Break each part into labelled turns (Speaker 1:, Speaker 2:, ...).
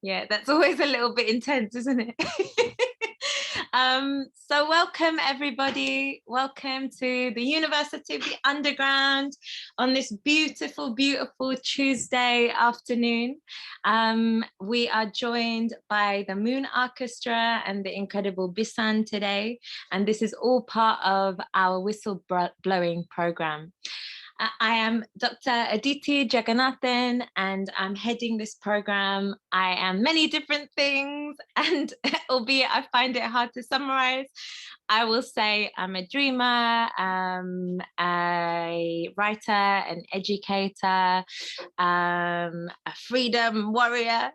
Speaker 1: Yeah, that's always a little bit intense, isn't it? So welcome everybody. Welcome to the University of the Underground on this beautiful, beautiful Tuesday afternoon. We are joined by the Moon Arkestra and the incredible Bisan today. And this is all part of our whistleblowing program. I am Dr. Aditi Jagannathan and I'm heading this program. I am many different things, and albeit I find it hard to summarize, I will say I'm a dreamer, a writer, an educator, a freedom warrior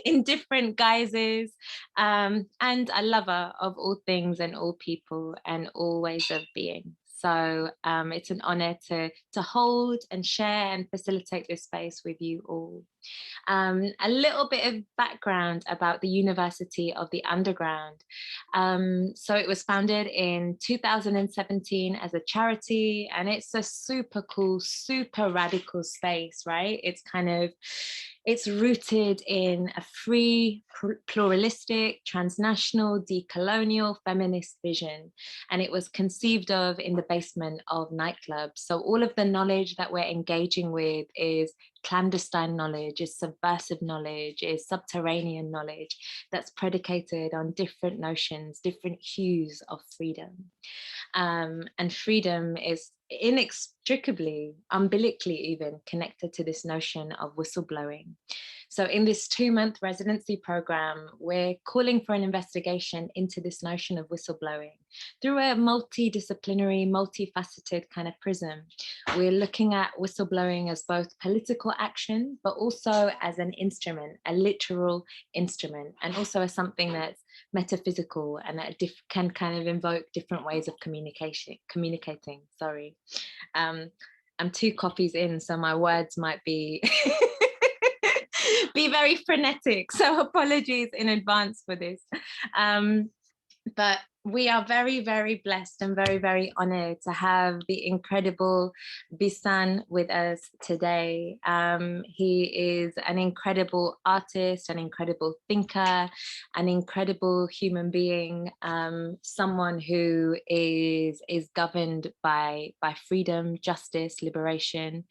Speaker 1: in different guises, and a lover of all things and all people and all ways of being. So it's an honor to hold and share and facilitate this space with you all. A little bit of background about the University of the Underground. So it was founded in 2017 as a charity, and it's a super cool, super radical space, right? It's rooted in a free, pluralistic, transnational, decolonial, feminist vision. And it was conceived of in the basement of nightclubs. So all of the knowledge that we're engaging with is clandestine knowledge, is subversive knowledge, is subterranean knowledge that's predicated on different notions, different hues of freedom. And freedom is inextricably, umbilically even, connected to this notion of whistleblowing. So in this 2-month residency program, we're calling for an investigation into this notion of whistleblowing through a multidisciplinary, multifaceted kind of prism. We're looking at whistleblowing as both political action, but also as an instrument, a literal instrument, and also as something that's metaphysical and that can kind of invoke different ways of communicating. Sorry. I'm 2 coffees in, so my words might be be very frenetic, so apologies in advance for this. But we are very, very blessed and very, very honored to have the incredible Bisan with us today. He is an incredible artist, an incredible thinker, an incredible human being, someone who is governed by freedom, justice, liberation,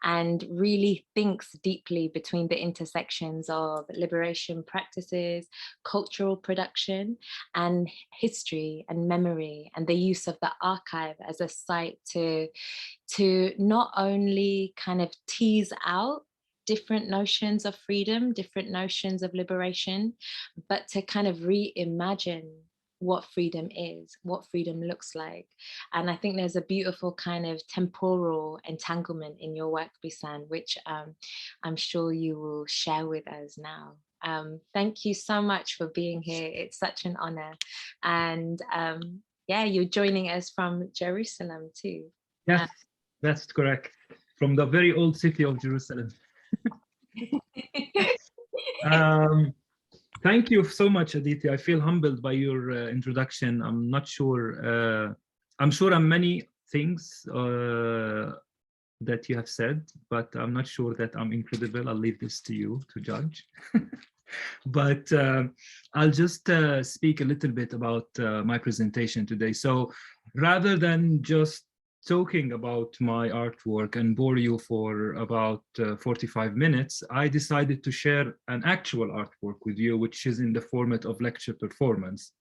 Speaker 1: and really thinks deeply between the intersections of liberation practices, cultural production, and history and memory, and the use of the archive as a site to not only kind of tease out different notions of freedom, different notions of liberation, but to kind of reimagine what freedom is, what freedom looks like. And I think there's a beautiful kind of temporal entanglement in your work, Bisan, which I'm sure you will share with us now. Thank you so much for being here. It's such an honor. And yeah, you're joining us from Jerusalem too.
Speaker 2: Yes, that's correct. From the very old city of Jerusalem. Thank you so much, Aditi. I feel humbled by your introduction. I'm not sure, I'm sure I'm many things that you have said, but I'm not sure that I'm incredible. I'll leave this to you to judge. But I'll just speak a little bit about my presentation today. So rather than just talking about my artwork and bore you for about 45 minutes, I decided to share an actual artwork with you, which is in the format of lecture performance.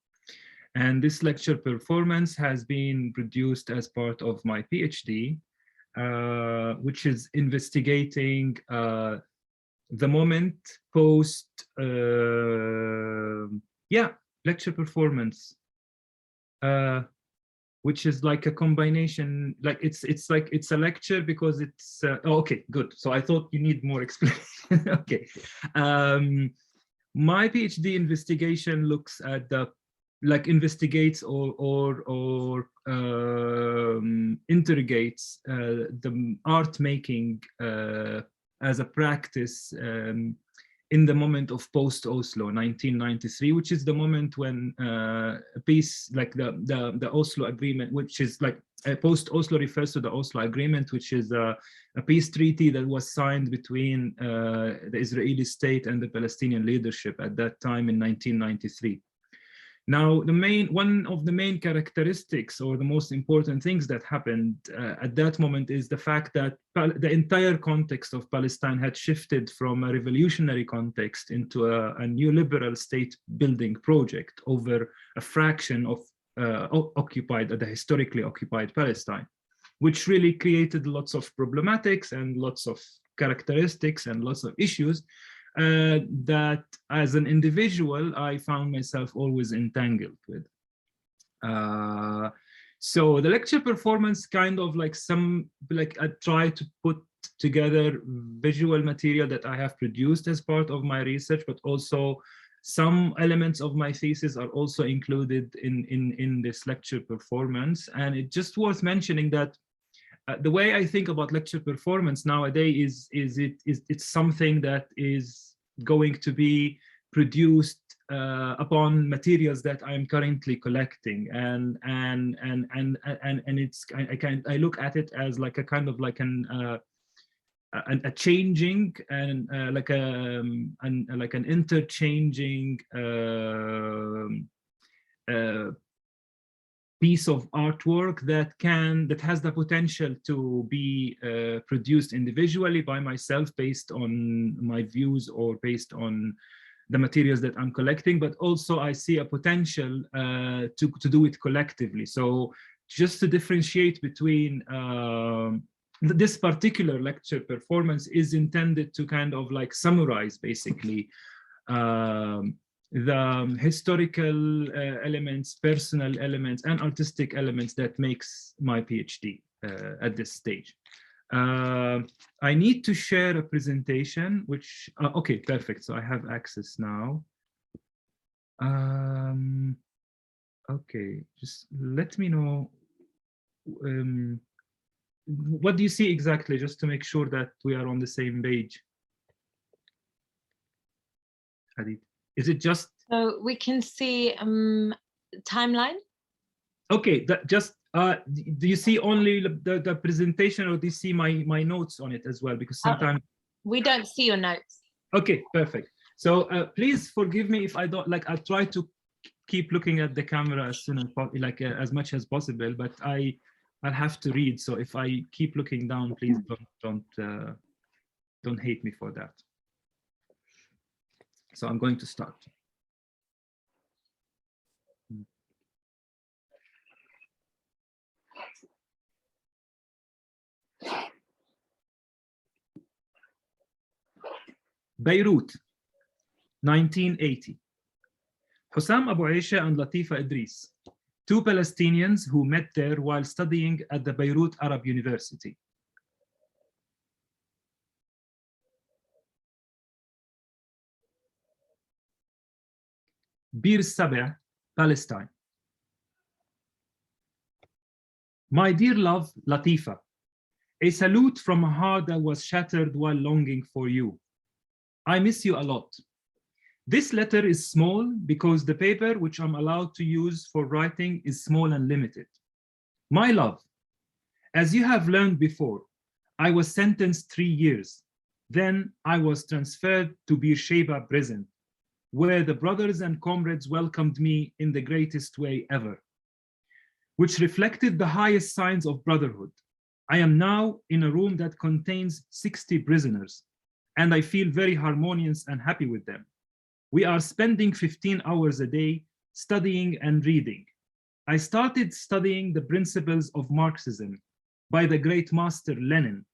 Speaker 2: And this lecture performance has been produced as part of my PhD, which is investigating the moment post, lecture performance, which is like a combination, like it's a lecture because it's, oh, okay, good. So I thought you need more explanation. Okay. My PhD investigation looks at the, like investigates or interrogates the art making as a practice in the moment of post-Oslo, 1993, which is the moment when peace, like the Oslo Agreement, which is like post-Oslo refers to the Oslo Agreement, which is a peace treaty that was signed between the Israeli state and the Palestinian leadership at that time in 1993. Now, one of the main characteristics or the most important things that happened at that moment is the fact that the entire context of Palestine had shifted from a revolutionary context into a new liberal state building project over a fraction of the historically occupied Palestine, which really created lots of problematics and lots of characteristics and lots of issues that as an individual, I found myself always entangled with. So the lecture performance kind of like I try to put together visual material that I have produced as part of my research, but also some elements of my thesis are also included in this lecture performance. And it's just worth mentioning that the way I think about lecture performance nowadays it's something that is going to be produced upon materials that I'm currently collecting, and it's I look at it as like a kind of like a changing and like an interchanging piece of artwork that has the potential to be produced individually by myself based on my views or based on the materials that I'm collecting, but also I see a potential to do it collectively. So just to differentiate between this particular lecture performance is intended to kind of like summarize basically the historical elements, personal elements, and artistic elements that makes my PhD at this stage. I need to share a presentation, which, okay, perfect. So I have access now. Okay, just let me know. What do you see exactly, just to make sure that we are on the same page? Hadid. Is it just?
Speaker 1: So we can see timeline.
Speaker 2: Okay, that just do you see only the presentation, or do you see my notes on it as well? Because sometimes
Speaker 1: we don't see your notes.
Speaker 2: Okay, perfect. So please forgive me if I don't like. I try to keep looking at the camera as soon as like as much as possible, but I'll have to read. So if I keep looking down, please don't hate me for that. So I'm going to start. Beirut, 1980. Bisan Abu Eisheh and Latifa Idris, two Palestinians who met there while studying at the Beirut Arab University. Bir Sabah, Palestine. My dear love, Latifa, a salute from a heart that was shattered while longing for you. I miss you a lot. This letter is small because the paper which I'm allowed to use for writing is small and limited. My love, as you have learned before, I was sentenced 3 years. Then I was transferred to Beersheba prison, where the brothers and comrades welcomed me in the greatest way ever, which reflected the highest signs of brotherhood. I am now in a room that contains 60 prisoners, and I feel very harmonious and happy with them. We are spending 15 hours a day studying and reading. I started studying the principles of Marxism by the great master Lenin.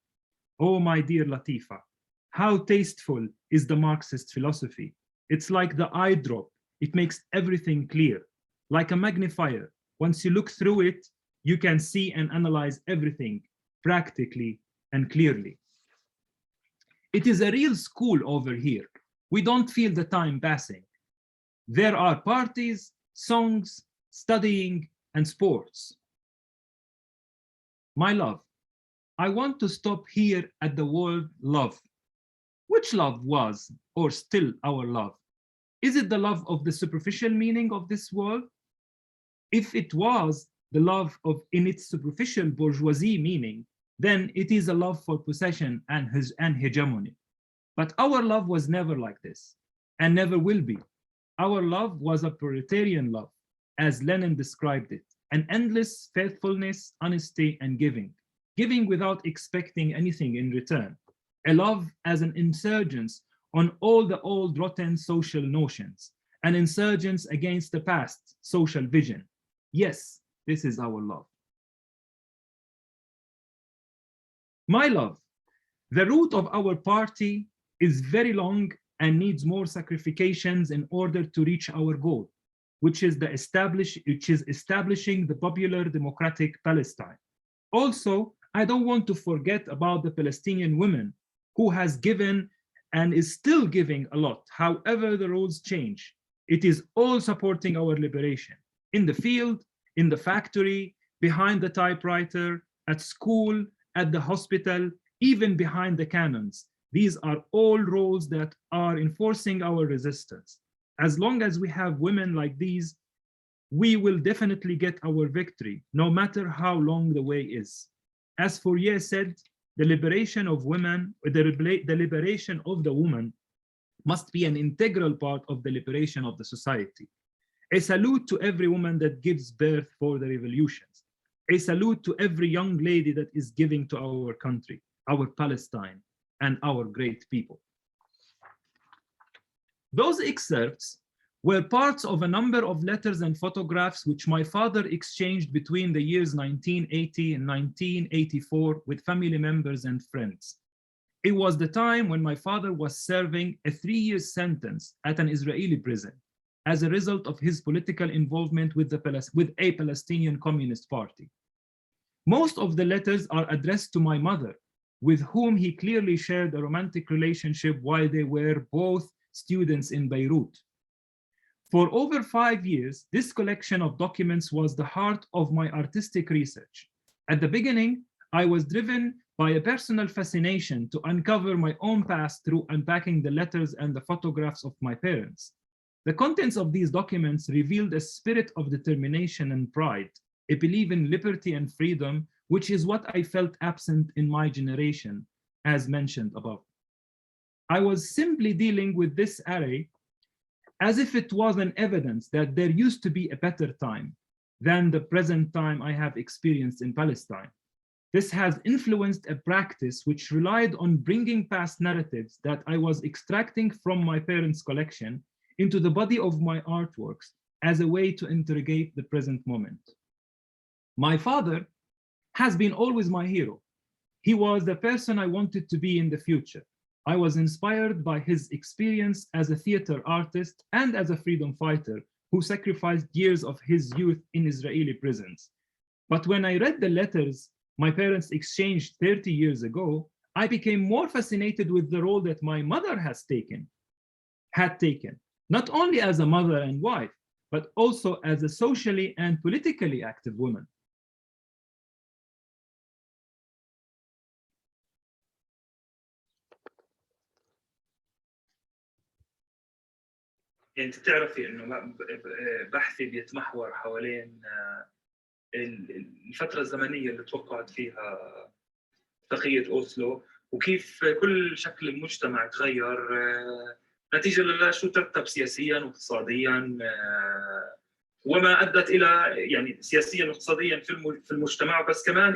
Speaker 2: Oh, my dear Latifa, how tasteful is the Marxist philosophy. It's like the eye drop. It makes everything clear. Like a magnifier, once you look through it, you can see and analyze everything practically and clearly. It is a real school over here. We don't feel the time passing. There are parties, songs, studying, and sports. My love, I want to stop here at the word love. Which love was or still our love? Is it the love of the superficial meaning of this world? If it was the love of in its superficial bourgeoisie meaning, then it is a love for possession and hegemony. But our love was never like this and never will be. Our love was a proletarian love, as Lenin described it, an endless faithfulness, honesty, and giving without expecting anything in return. A love as an insurgence on all the old rotten social notions, an insurgence against the past social vision. Yes, this is our love. My love, the route of our party is very long and needs more sacrifications in order to reach our goal, which is establishing the popular democratic Palestine. Also, I don't want to forget about the Palestinian women who has given and is still giving a lot, however the rules change. It is all supporting our liberation, in the field, in the factory, behind the typewriter, at school, at the hospital, even behind the cannons. These are all roles that are enforcing our resistance. As long as we have women like these, we will definitely get our victory, no matter how long the way is. As Fourier said, the liberation of women, the liberation of the woman must be an integral part of the liberation of the society. A salute to every woman that gives birth for the revolutions. A salute to every young lady that is giving to our country, our Palestine, and our great people. Those excerpts were parts of a number of letters and photographs which my father exchanged between the years 1980 and 1984 with family members and friends. It was the time when my father was serving a 3-year sentence at an Israeli prison as a result of his political involvement with a Palestinian Communist Party. Most of the letters are addressed to my mother, with whom he clearly shared a romantic relationship while they were both students in Beirut. For over 5 years, this collection of documents was the heart of my artistic research. At the beginning, I was driven by a personal fascination to uncover my own past through unpacking the letters and the photographs of my parents. The contents of these documents revealed a spirit of determination and pride, a belief in liberty and freedom, which is what I felt absent in my generation, as mentioned above. I was simply dealing with this array as if it was an evidence that there used to be a better time than the present time I have experienced in Palestine. This has influenced a practice which relied on bringing past narratives that I was extracting from my parents' collection into the body of my artworks as a way to interrogate the present moment. My father has been always my hero. He was the person I wanted to be in the future. I was inspired by his experience as a theater artist and as a freedom fighter who sacrificed years of his youth in Israeli prisons. But when I read the letters my parents exchanged 30 years ago, I became more fascinated with the role that my mother had taken, not only as a mother and wife, but also as a socially and politically active woman. انت تعرفي انه بحثي بيتمحور حوالين الفترة الزمنية اللي توقعت فيها اتفاقية أوسلو وكيف كل شكل المجتمع تغير نتيجة لشو ترتب سياسيا واقتصاديا وما أدت إلى يعني سياسيا واقتصاديا في المجتمع بس كمان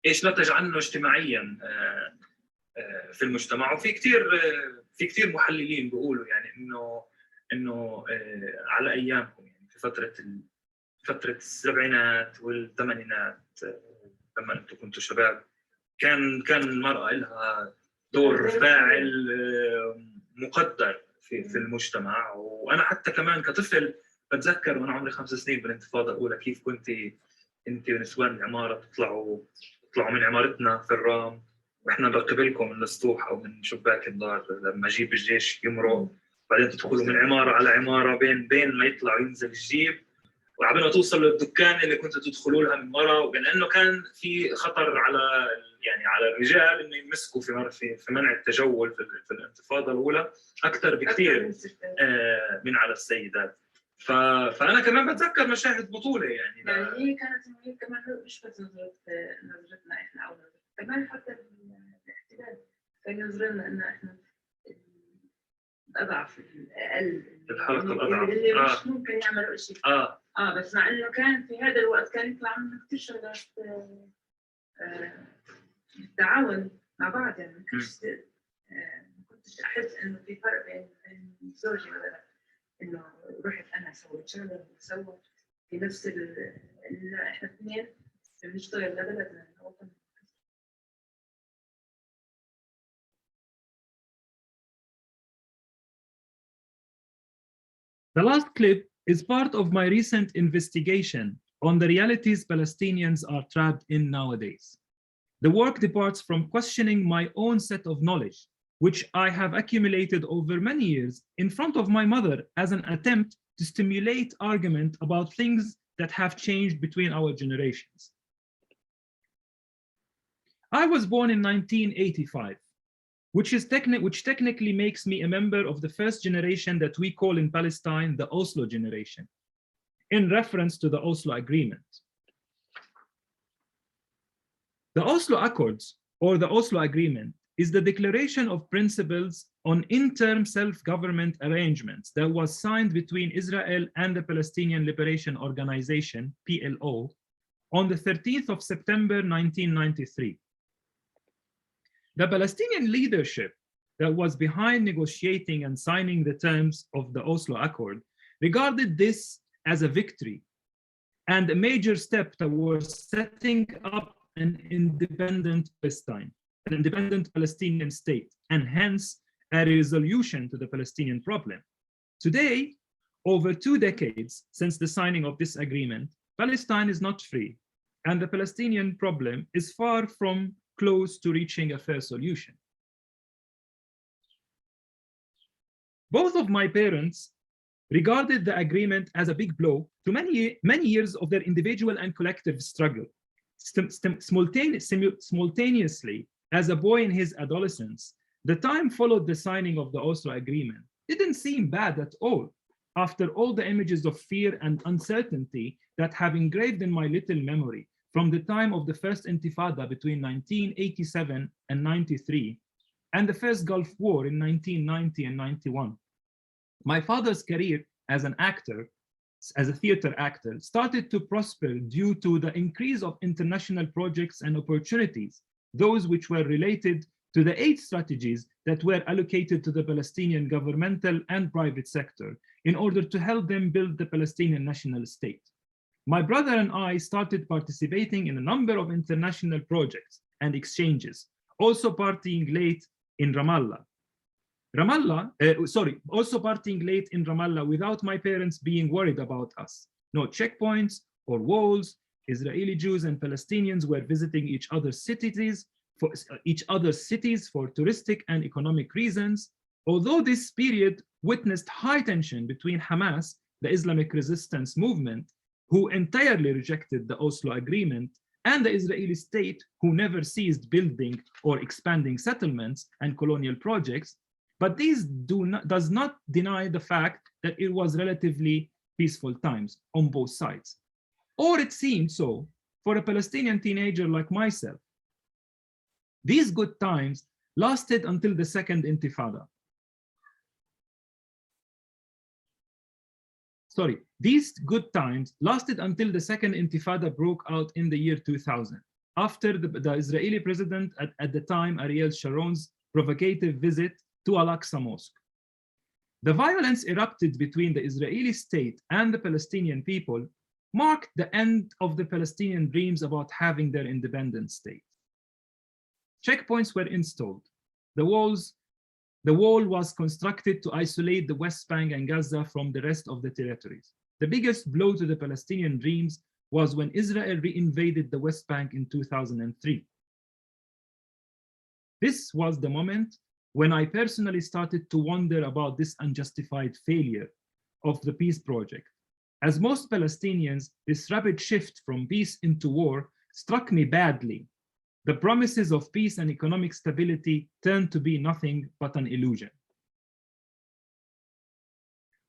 Speaker 2: إيش نتج عنه اجتماعيا في المجتمع. وفي كثير محللين بيقولوا يعني انه على ايامكم يعني في فتره السبعينات والثمانينات لما انتم كنتوا شباب كان المراه لها دور فاعل مقدر في المجتمع. وانا حتى كمان كطفل بتذكر وانا عمري 5 سنين بالانتفاضه الاولى كيف كنت انت ونسوان العماره تطلعوا من عمارتنا في الرام واحنا نراقبلكم من السطوح او من شباك الدار لما جيب الجيش يمرق، بعدين تدخلوا من عماره على عماره بين ما يطلع وينزل الجيب وعبال ما توصل للدكان اللي كنتوا تدخلوا لها من ورا، لانه كان في خطر على يعني على الرجال انه يمسكوا في منع التجول في الانتفاضه الاولى اكثر بكثير من على السيدات. فانا كمان بتذكر مشاهد بطوله يعني
Speaker 3: هي كانت هي كمان مش بس نظرتنا احنا او كمان حتى الاحتلال كان ينظر لنا ان احنا الاضعف الاقل
Speaker 2: الحلقه الاضعف
Speaker 3: اللي مش ممكن يعملوا شيء بس مع انه كان في هذا الوقت كان يطلع منه كثير شغلات التعاون مع بعض. يعني ما كنتش احس انه في فرق بين زوجي مثلا انه رحت انا سويت شغله وسوى في نفس احنا اثنين بنشتغل لبلدنا الوطن.
Speaker 2: The last clip is part of my recent investigation on the realities Palestinians are trapped in nowadays. The work departs from questioning my own set of knowledge, which I have accumulated over many years in front of my mother as an attempt to stimulate argument about things that have changed between our generations. I was born in 1985, which technically makes me a member of the first generation that we call in Palestine the Oslo generation, in reference to the Oslo Agreement. The Oslo Accords, or the Oslo Agreement, is the declaration of principles on interim self-government arrangements that was signed between Israel and the Palestinian Liberation Organization, PLO, on the 13th of September 1993. The Palestinian leadership that was behind negotiating and signing the terms of the Oslo Accord regarded this as a victory and a major step towards setting up an independent Palestine, an independent Palestinian state, and hence a resolution to the Palestinian problem. Today, over 2 decades since the signing of this agreement, Palestine is not free, and the Palestinian problem is far from close to reaching a fair solution. Both of my parents regarded the agreement as a big blow to many years of their individual and collective struggle. Simultaneously, as a boy in his adolescence, the time followed the signing of the Oslo Agreement didn't seem bad at all, after all the images of fear and uncertainty that have engraved in my little memory from the time of the first Intifada between 1987 and 93, and the first Gulf War in 1990 and 91. My father's career as an actor, as a theater actor, started to prosper due to the increase of international projects and opportunities, those which were related to the aid strategies that were allocated to the Palestinian governmental and private sector in order to help them build the Palestinian national state. My brother and I started participating in a number of international projects and exchanges, also partying late in Ramallah. Also partying late in Ramallah without my parents being worried about us. No checkpoints or walls. Israeli Jews and Palestinians were visiting each other's cities for touristic and economic reasons. Although this period witnessed high tension between Hamas, the Islamic resistance movement, who entirely rejected the Oslo Agreement, and the Israeli state, who never ceased building or expanding settlements and colonial projects, but this does not deny the fact that it was relatively peaceful times on both sides. Or it seemed so for a Palestinian teenager like myself. These good times lasted until the Second Intifada. These good times lasted until the Second Intifada broke out in the year 2000, after the Israeli president at the time, Ariel Sharon's provocative visit to Al-Aqsa Mosque. The violence erupted between the Israeli state and the Palestinian people marked the end of the Palestinian dreams about having their independent state. Checkpoints were installed. The wall was constructed to isolate the West Bank and Gaza from the rest of the territories. The biggest blow to the Palestinian dreams was when Israel reinvaded the West Bank in 2003. This was the moment when I personally started to wonder about this unjustified failure of the peace project, As most Palestinians, this rapid shift from peace into war struck me badly. The promises of peace and economic stability turned to be nothing but an illusion.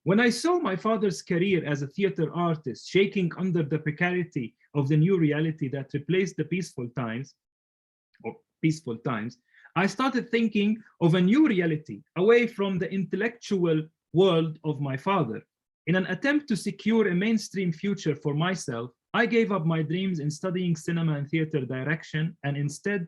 Speaker 2: When I saw my father's career as a theater artist shaking under the precarity of the new reality that replaced the peaceful times, I started thinking of a new reality away from the intellectual world of my father. In an attempt to secure a mainstream future for myself, I gave up my dreams in studying cinema and theater direction, and instead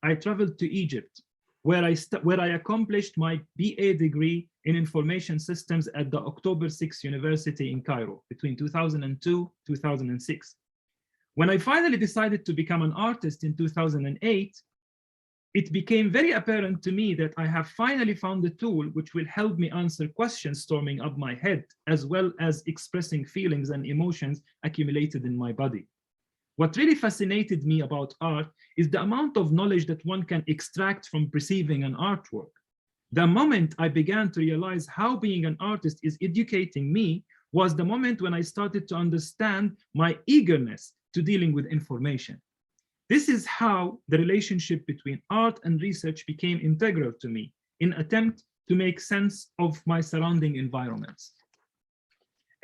Speaker 2: I traveled to Egypt, where I accomplished my BA degree in information systems at the October 6 University in Cairo between 2002-2006. When I finally decided to become an artist in 2008, it became very apparent to me that I have finally found a tool which will help me answer questions storming up my head, as well as expressing feelings and emotions accumulated in my body. What really fascinated me about art is the amount of knowledge that one can extract from perceiving an artwork. The moment I began to realize how being an artist is educating me was the moment when I started to understand my eagerness to dealing with information. This is how the relationship between art and research became integral to me in an attempt to make sense of my surrounding environments.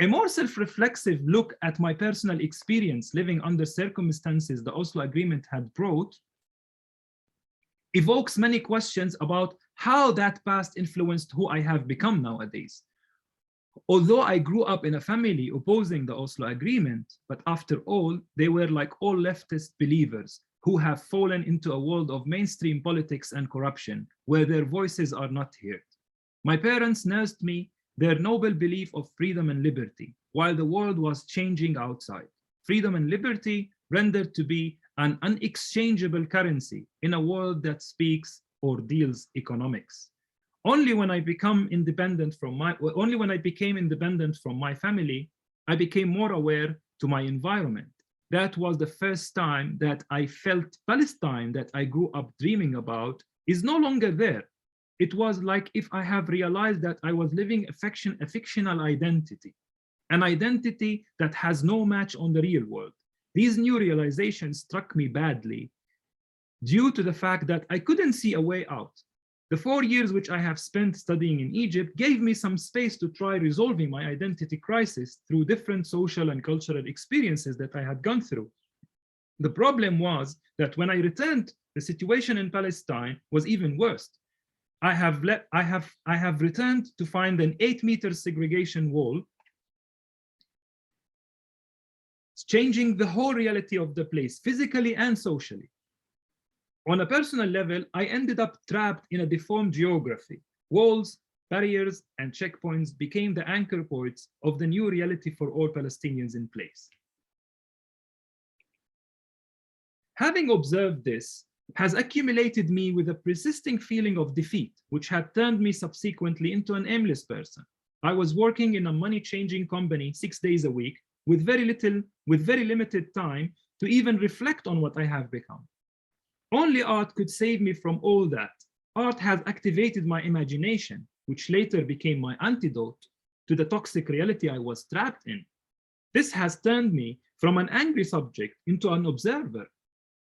Speaker 2: A more self-reflexive look at my personal experience living under circumstances the Oslo Agreement had brought evokes many questions about how that past influenced who I have become nowadays. Although I grew up in a family opposing the Oslo Agreement, but after all, they were like all leftist believers who have fallen into a world of mainstream politics and corruption where their voices are not heard. My parents nursed me their noble belief of freedom and liberty while the world was changing outside. Freedom and liberty rendered to be an unexchangeable currency in a world that speaks or deals economics. Only when I became independent from my family, I became more aware to my environment. That was the first time that I felt Palestine that I grew up dreaming about is no longer there. It was like if I have realized that I was living a fictional identity, an identity that has no match on the real world. These new realizations struck me badly due to the fact that I couldn't see a way out. The 4 years which I have spent studying in Egypt gave me some space to try resolving my identity crisis through different social and cultural experiences that I had gone through. The problem was that when I returned, the situation in Palestine was even worse. I have returned to find an 8-meter segregation wall, changing the whole reality of the place, physically and socially. On a personal level, I ended up trapped in a deformed geography. Walls, barriers, and checkpoints became the anchor points of the new reality for all Palestinians in place. Having observed this has accumulated me with a persisting feeling of defeat, which had turned me subsequently into an aimless person. I was working in a money-changing company 6 days a week with very limited time to even reflect on what I have become. Only art could save me from all that. Art has activated my imagination, which later became my antidote to the toxic reality I was trapped in. This has turned me from an angry subject into an observer.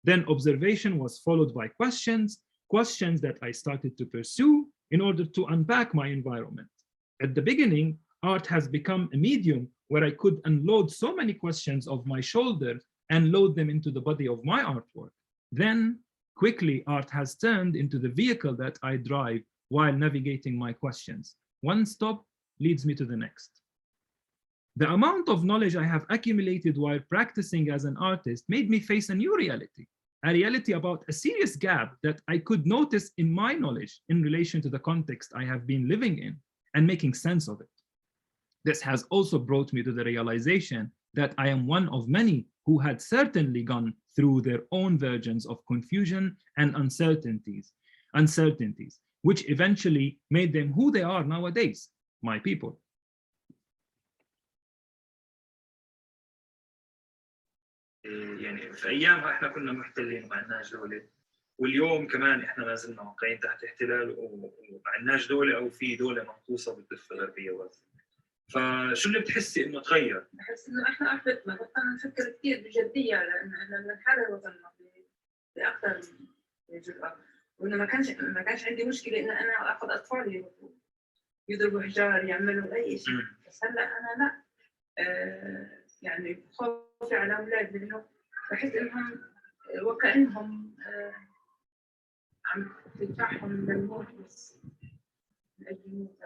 Speaker 2: Then observation was followed by questions that I started to pursue in order to unpack my environment. At the beginning, art has become a medium where I could unload so many questions off my shoulders and load them into the body of my artwork. Then, quickly, art has turned into the vehicle that I drive while navigating my questions. One stop leads me to the next. The amount of knowledge I have accumulated while practicing as an artist made me face a new reality, a reality about a serious gap that I could notice in my knowledge in relation to the context I have been living in and making sense of it. This has also brought me to the realization that I am one of many who had certainly gone through their own versions of confusion and uncertainties, which eventually made them who they are nowadays, my people.
Speaker 4: يعني في ايامها احنا كنا محتلين وما عندناش دوله، واليوم كمان احنا ما زلنا واقعين تحت احتلال وما عندناش دوله او في دوله منقوصه بالضفه الغربيه بس. فشو اللي بتحسي انه تغير؟
Speaker 3: بحس انه احنا احبطنا، بطلنا نفكر كثير بجديه، لان احنا بدنا نحرر وطننا باكثر من جرأه. وانه ما كانش عندي مشكله ان انا اخذ اطفالي يضربوا حجار يعملوا اي شيء، بس هلا انا لا. يعني خوفي على اولادي انه بحس انهم وكانهم عم تدفعهم للموت بس من اجل الموت.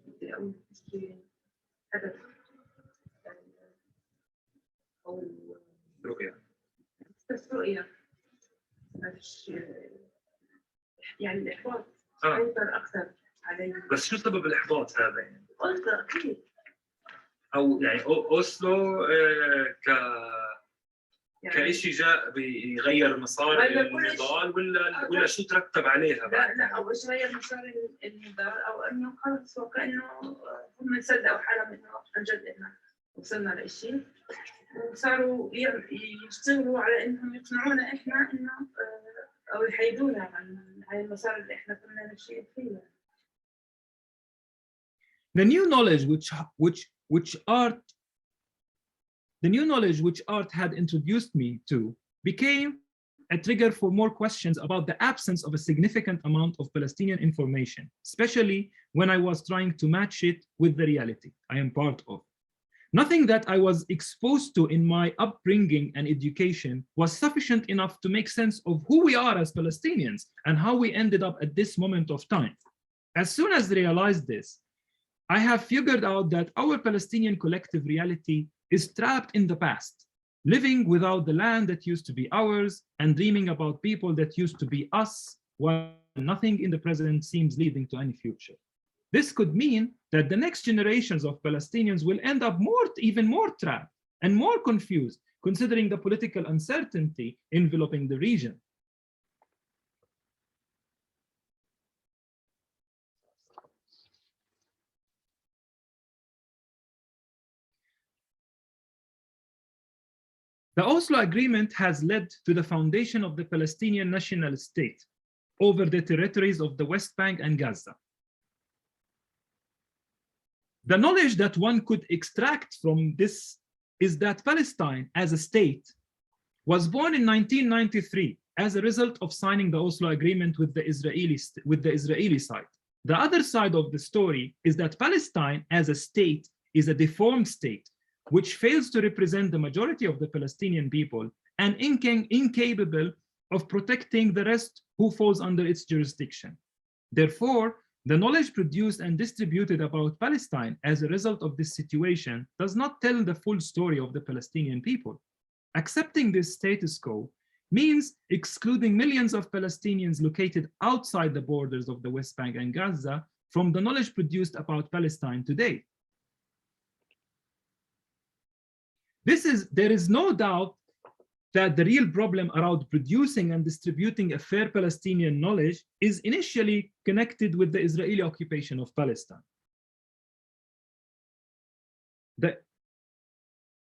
Speaker 3: بدي اقول شيء هدف او
Speaker 4: رؤية.
Speaker 3: بس رؤيه، مش يعني الاحباط
Speaker 4: آه.
Speaker 3: سيطر اكثر علي.
Speaker 4: بس شو سبب الاحباط هذا يعني؟
Speaker 3: قلت اكيد
Speaker 4: او يعني اوسلو كشيء جاء بيغير مسار النضال ولا شو ترتب عليها بعد؟
Speaker 3: لا اول شيء غير مسار النضال، او انه خلص وكانه هم صدقوا حالهم انه عن جد احنا وصلنا لشيء، وصاروا يشتغلوا على انهم يقنعونا احنا انه او يحيدونا عن المسار اللي احنا كنا ماشيين فيه.
Speaker 2: The new knowledge which art had introduced me to became a trigger for more questions about the absence of a significant amount of Palestinian information, especially when I was trying to match it with the reality I am part of. Nothing that I was exposed to in my upbringing and education was sufficient enough to make sense of who we are as Palestinians and how we ended up at this moment of time. As soon as I realized this, I have figured out that our Palestinian collective reality is trapped in the past, living without the land that used to be ours and dreaming about people that used to be us, while nothing in the present seems leading to any future. This could mean that the next generations of Palestinians will end up even more trapped and more confused, considering the political uncertainty enveloping the region. The Oslo Agreement has led to the foundation of the Palestinian national state over the territories of the West Bank and Gaza. The knowledge that one could extract from this is that Palestine as a state was born in 1993 as a result of signing the Oslo Agreement with the Israeli side. The other side of the story is that Palestine as a state is a deformed state which fails to represent the majority of the Palestinian people and incapable of protecting the rest who falls under its jurisdiction. Therefore, the knowledge produced and distributed about Palestine as a result of this situation does not tell the full story of the Palestinian people. Accepting this status quo means excluding millions of Palestinians located outside the borders of the West Bank and Gaza from the knowledge produced about Palestine today. There is no doubt that the real problem around producing and distributing a fair Palestinian knowledge is initially connected with the Israeli occupation of Palestine.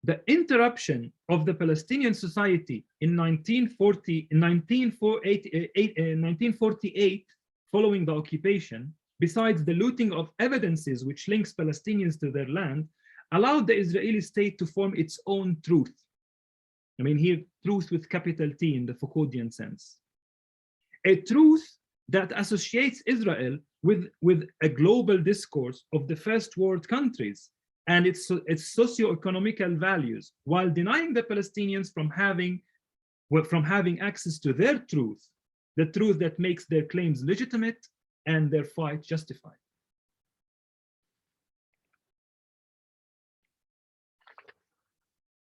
Speaker 2: The interruption of the Palestinian society in 1948, following the occupation, besides the looting of evidences which links Palestinians to their land, allowed the Israeli state to form its own truth. I mean here, truth with capital T in the Foucauldian sense. A truth that associates Israel with a global discourse of the first world countries and its socio-economical values, while denying the Palestinians from having access to their truth, the truth that makes their claims legitimate and their fight justified.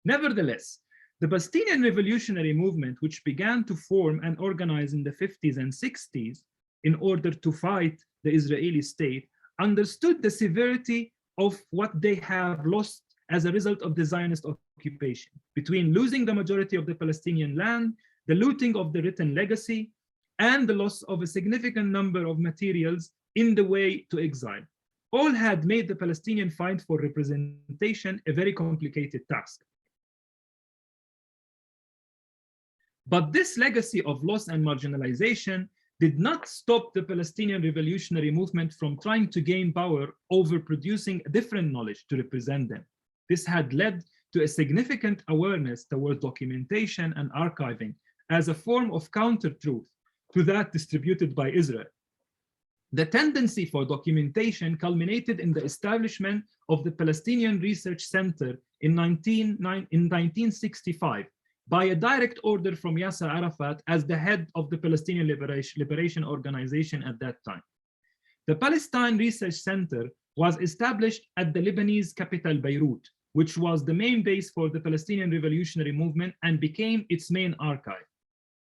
Speaker 2: Nevertheless, the Palestinian revolutionary movement, which began to form and organize in the 50s and 60s in order to fight the Israeli state, understood the severity of what they have lost as a result of the Zionist occupation, between losing the majority of the Palestinian land, the looting of the written legacy, and the loss of a significant number of materials in the way to exile. All had made the Palestinian fight for representation a very complicated task. But this legacy of loss and marginalization did not stop the Palestinian revolutionary movement from trying to gain power over producing different knowledge to represent them. This had led to a significant awareness toward documentation and archiving as a form of counter-truth to that distributed by Israel. The tendency for documentation culminated in the establishment of the Palestinian Research Center in 1965 by a direct order from Yasser Arafat as the head of the Palestinian Liberation Organization at that time. The Palestine Research Center was established at the Lebanese capital Beirut, which was the main base for the Palestinian Revolutionary Movement and became its main archive.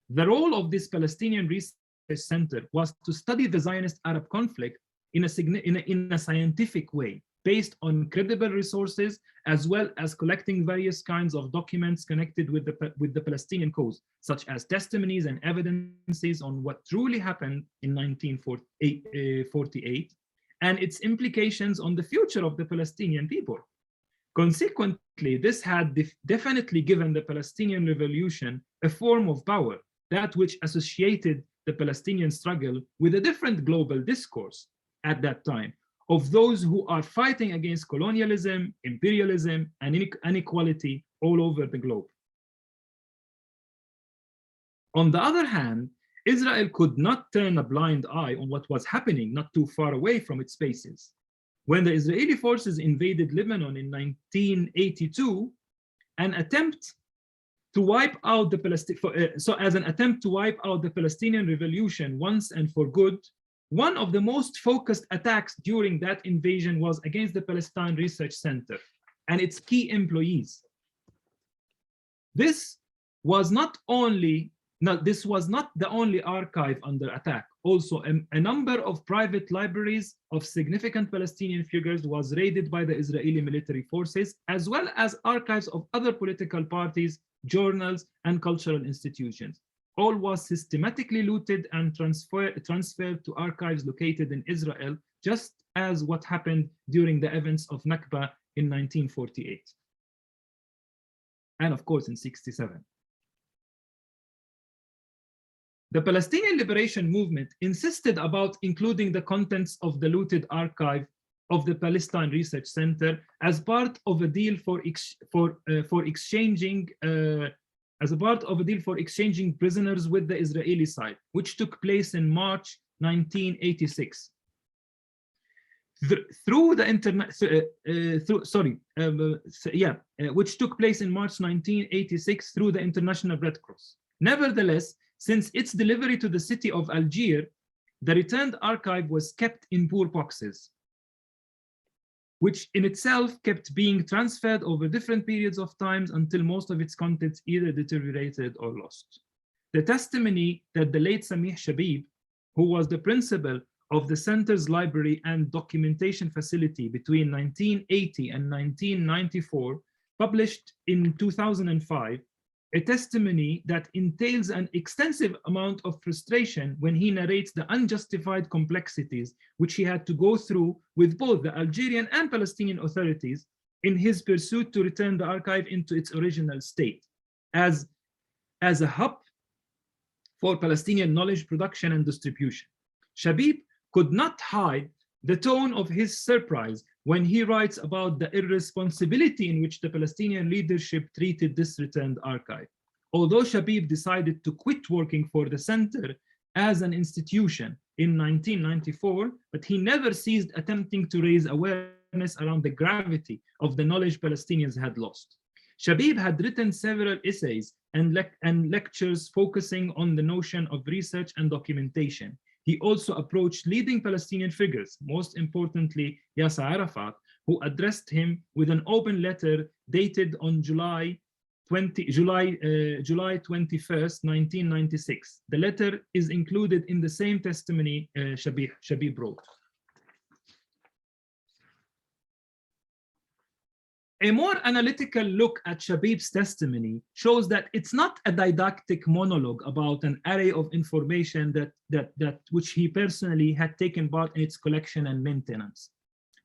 Speaker 2: The role of this Palestinian Research Center was to study the Zionist-Arab conflict in a scientific way, based on credible resources, as well as collecting various kinds of documents connected with the Palestinian cause, such as testimonies and evidences on what truly happened in 1948 and its implications on the future of the Palestinian people. Consequently, this had definitely given the Palestinian revolution a form of power, that which associated the Palestinian struggle with a different global discourse at that time of those who are fighting against colonialism, imperialism, and inequality all over the globe. On the other hand, Israel could not turn a blind eye on what was happening not too far away from its bases. When the Israeli forces invaded Lebanon in 1982, an attempt to wipe out the Palestinian revolution once and for good, one of the most focused attacks during that invasion was against the Palestine Research Center and its key employees. This was not the only archive under attack. Also, a number of private libraries of significant Palestinian figures was raided by the Israeli military forces, as well as archives of other political parties, journals, and cultural institutions. All was systematically looted and transferred to archives located in Israel, just as what happened during the events of Nakba in 1948. And of course in 1967. The Palestinian Liberation Movement insisted about including the contents of the looted archive of the Palestine Research Center as part of a deal for exchanging prisoners with the Israeli side, which took place in March 1986. Which took place in March 1986 through the International Red Cross. Nevertheless, since its delivery to the city of Algiers, the returned archive was kept in poor boxes, which in itself kept being transferred over different periods of times until most of its contents either deteriorated or lost. The testimony that the late Samih Shabib, who was the principal of the center's library and documentation facility between 1980 and 1994, published in 2005, a testimony that entails an extensive amount of frustration when he narrates the unjustified complexities which he had to go through with both the Algerian and Palestinian authorities in his pursuit to return the archive into its original state as a hub for Palestinian knowledge production and distribution. Shabib could not hide the tone of his surprise when he writes about the irresponsibility in which the Palestinian leadership treated this returned archive. Although Shabib decided to quit working for the center as an institution in 1994, but he never ceased attempting to raise awareness around the gravity of the knowledge Palestinians had lost. Shabib had written several essays and lectures focusing on the notion of research and documentation. He also approached leading Palestinian figures, most importantly Yasser Arafat, who addressed him with an open letter dated on July 21st, 1996. The letter is included in the same testimony Shabib wrote. A more analytical look at Shabib's testimony shows that it's not a didactic monologue about an array of information that which he personally had taken part in its collection and maintenance.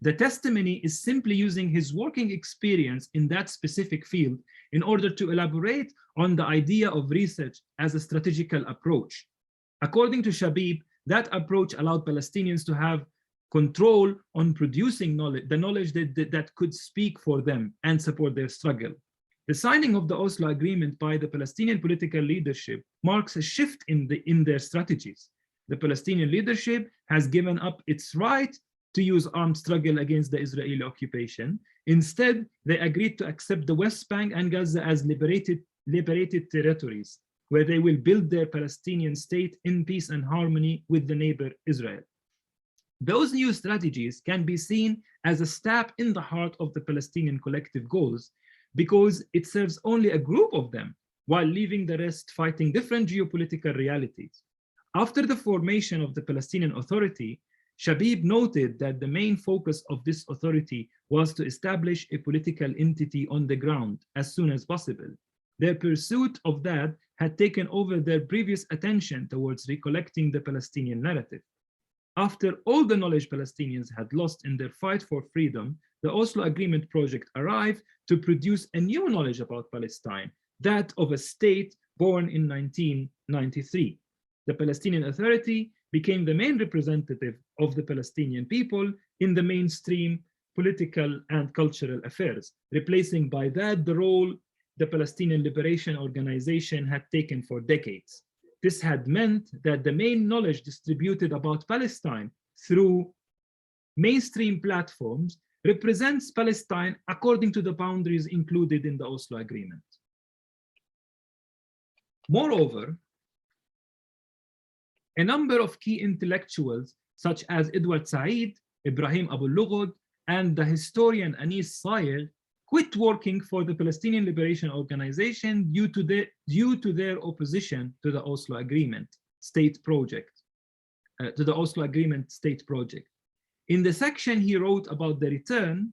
Speaker 2: The testimony is simply using his working experience in that specific field in order to elaborate on the idea of research as a strategical approach. According to Shabib, that approach allowed Palestinians to have control on producing knowledge, the knowledge that could speak for them and support their struggle. The signing of the Oslo Agreement by the Palestinian political leadership marks a shift in their strategies. The Palestinian leadership has given up its right to use armed struggle against the Israeli occupation. Instead, they agreed to accept the West Bank and Gaza as liberated territories, where they will build their Palestinian state in peace and harmony with the neighbor Israel. Those new strategies can be seen as a stab in the heart of the Palestinian collective goals, because it serves only a group of them, while leaving the rest fighting different geopolitical realities. After the formation of the Palestinian Authority, Shabib noted that the main focus of this authority was to establish a political entity on the ground as soon as possible. Their pursuit of that had taken over their previous attention towards recollecting the Palestinian narrative. After all the knowledge Palestinians had lost in their fight for freedom, the Oslo Agreement project arrived to produce a new knowledge about Palestine, that of a state born in 1993. The Palestinian Authority became the main representative of the Palestinian people in the mainstream political and cultural affairs, replacing by that the role the Palestinian Liberation Organization had taken for decades. This had meant that the main knowledge distributed about Palestine through mainstream platforms represents Palestine according to the boundaries included in the Oslo Agreement. Moreover, a number of key intellectuals, such as Edward Said, Ibrahim Abu Lughod, and the historian Anis Sayegh, quit working for the Palestinian Liberation Organization due to their opposition to the Oslo Agreement state project, In the section he wrote about the return,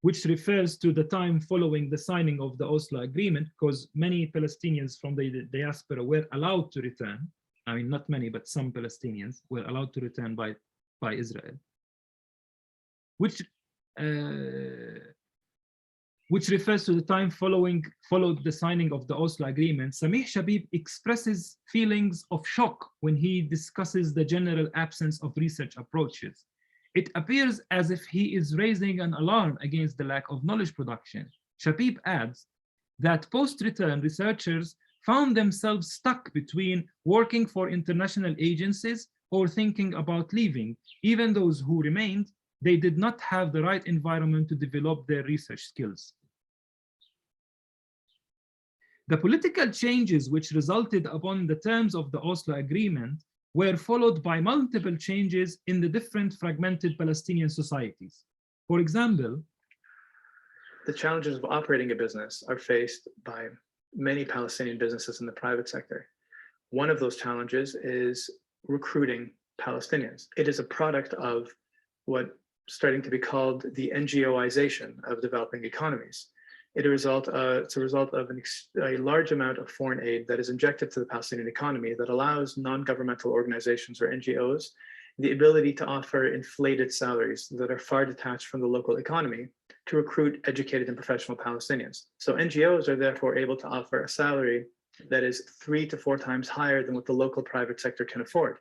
Speaker 2: which refers to the time following the signing of the Oslo Agreement, because many Palestinians from the diaspora were allowed to return. I mean, not many, but some Palestinians were allowed to return by Israel, which refers to the time followed the signing of the Oslo Agreement. Samih Shabib expresses feelings of shock when he discusses the general absence of research approaches. It appears as if he is raising an alarm against the lack of knowledge production. Shabib adds that post-return researchers found themselves stuck between working for international agencies or thinking about leaving. Even those who remained, they did not have the right environment to develop their research skills. The political changes which resulted upon the terms of the Oslo Agreement were followed by multiple changes in the different fragmented Palestinian societies. For example,
Speaker 5: the challenges of operating a business are faced by many Palestinian businesses in the private sector. One of those challenges is recruiting Palestinians. It is a product of what's starting to be called the NGOization of developing economies. It's a result of a large amount of foreign aid that is injected to the Palestinian economy that allows non-governmental organizations or NGOs the ability to offer inflated salaries that are far detached from the local economy to recruit educated and professional Palestinians. So NGOs are therefore able to offer a salary that is 3 to 4 times higher than what the local private sector can afford.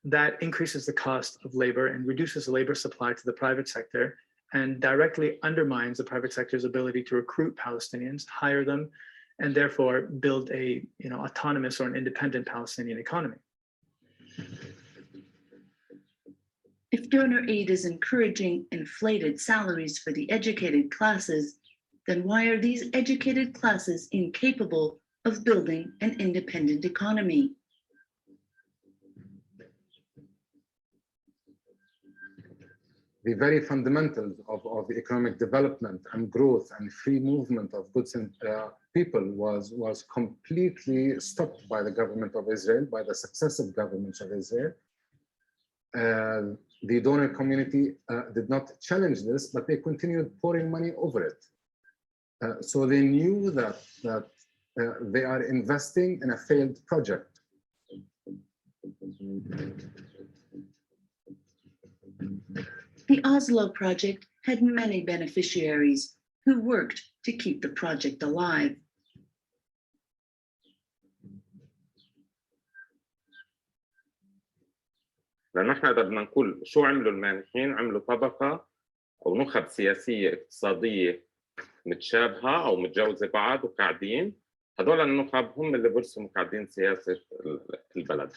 Speaker 5: That increases the cost of labor and reduces the labor supply to the private sector and directly undermines the private sector's ability to recruit Palestinians, hire them, and therefore build a autonomous or an independent Palestinian economy.
Speaker 6: If donor aid is encouraging inflated salaries for the educated classes, then why are these educated classes incapable of building an independent economy?
Speaker 7: The very fundamentals of the economic development and growth and free movement of goods and people was completely stopped by the government of Israel, by the successive governments of Israel. The donor community did not challenge this, but they continued pouring money over it. So they knew that they are investing in a failed project.
Speaker 6: The Oslo project had many beneficiaries who worked to keep the project alive.
Speaker 8: لأنه احنا إذا بدنا نقول شو عملوا المانحين، عملوا طبقة أو نخب سياسية اقتصادية متشابهة أو متجاوزة بعض وقاعدين، هذول النخب هم اللي برسموا قاعدين سياسة البلد.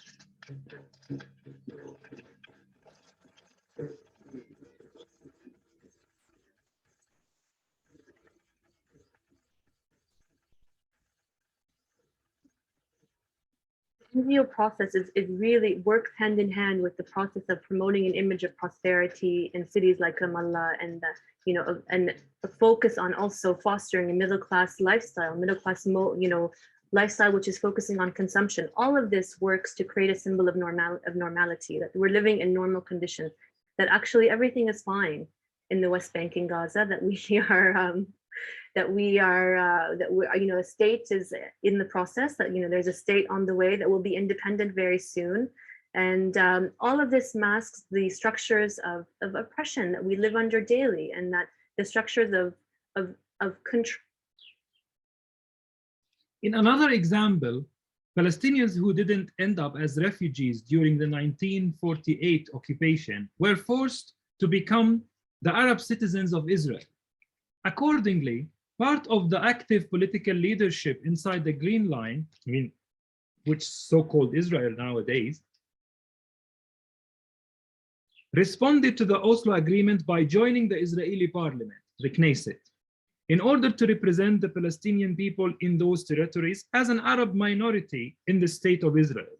Speaker 9: The NGO process is really works hand in hand with the process of promoting an image of prosperity in cities like Ramallah, and and a focus on also fostering a middle-class lifestyle, lifestyle which is focusing on consumption. All of this works to create a symbol of normality, that we're living in normal conditions, that actually everything is fine in the West Bank and Gaza, that a state is in the process, that there's a state on the way that will be independent very soon, and all of this masks the structures of oppression that we live under daily, and that the structures of control.
Speaker 2: In another example, Palestinians who didn't end up as refugees during the 1948 occupation were forced to become the Arab citizens of Israel. Accordingly, part of the active political leadership inside the Green Line, which so-called Israel nowadays, responded to the Oslo Agreement by joining the Israeli parliament, the Knesset, in order to represent the Palestinian people in those territories as an Arab minority in the state of Israel.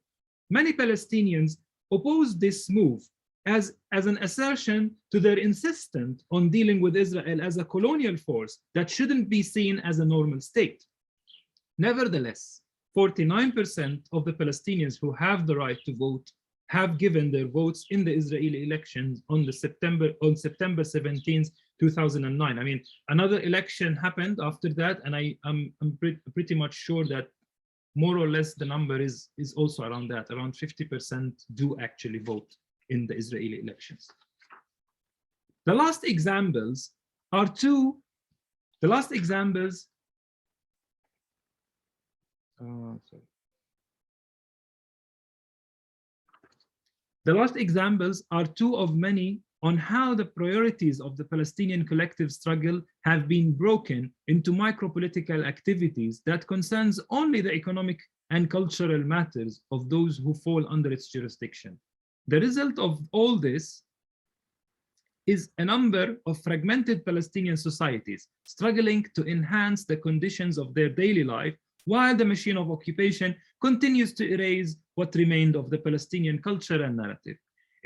Speaker 2: Many Palestinians opposed this move as an assertion to their insistence on dealing with Israel as a colonial force that shouldn't be seen as a normal state. Nevertheless, 49% of the Palestinians who have the right to vote have given their votes in the Israeli elections on September 17th, 2009. Another election happened after that, and I'm pretty much sure that more or less the number is also around that. Around 50% do actually vote in the Israeli elections. The last examples are two. The last examples. The last examples are two of many on how the priorities of the Palestinian collective struggle have been broken into micro-political activities that concerns only the economic and cultural matters of those who fall under its jurisdiction. The result of all this is a number of fragmented Palestinian societies struggling to enhance the conditions of their daily life, while the machine of occupation continues to erase what remained of the Palestinian culture and narrative.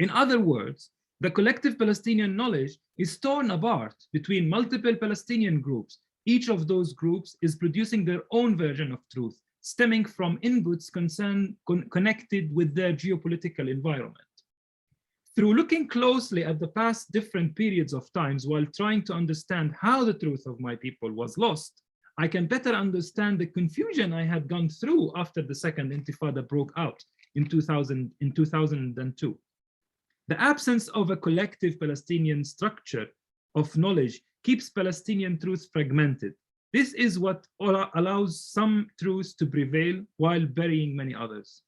Speaker 2: In other words, the collective Palestinian knowledge is torn apart between multiple Palestinian groups. Each of those groups is producing their own version of truth, stemming from inputs connected with their geopolitical environment. Through looking closely at the past different periods of times while trying to understand how the truth of my people was lost, I can better understand the confusion I had gone through after the Second Intifada broke out in 2002. The absence of a collective Palestinian structure of knowledge keeps Palestinian truth fragmented. This is what allows some truths to prevail while burying many others.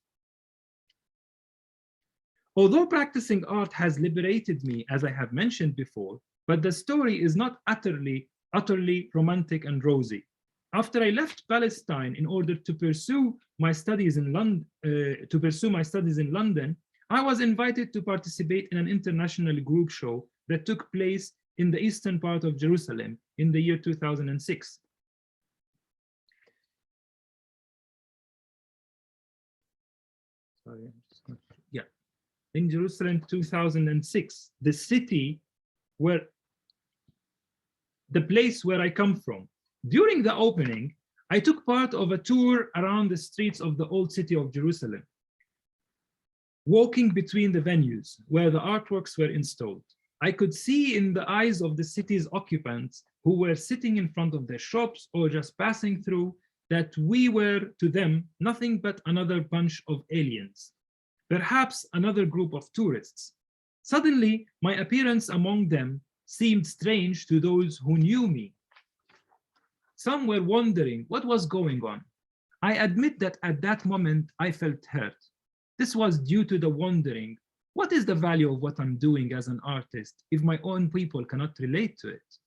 Speaker 2: Although practicing art has liberated me, as I have mentioned before, but the story is not utterly romantic and rosy. After I left Palestine in order to pursue my studies in London, I was invited to participate in an international group show that took place in the eastern part of Jerusalem in the year 2006. In Jerusalem 2006, the city the place where I come from. During the opening, I took part of a tour around the streets of the old city of Jerusalem, walking between the venues where the artworks were installed. I could see in the eyes of the city's occupants who were sitting in front of their shops or just passing through that we were, to them, nothing but another bunch of aliens, perhaps another group of tourists. Suddenly, my appearance among them seemed strange to those who knew me. Some were wondering what was going on. I admit that at that moment, I felt hurt. This was due to the wondering what is the value of what I'm doing as an artist if my own people cannot relate to it?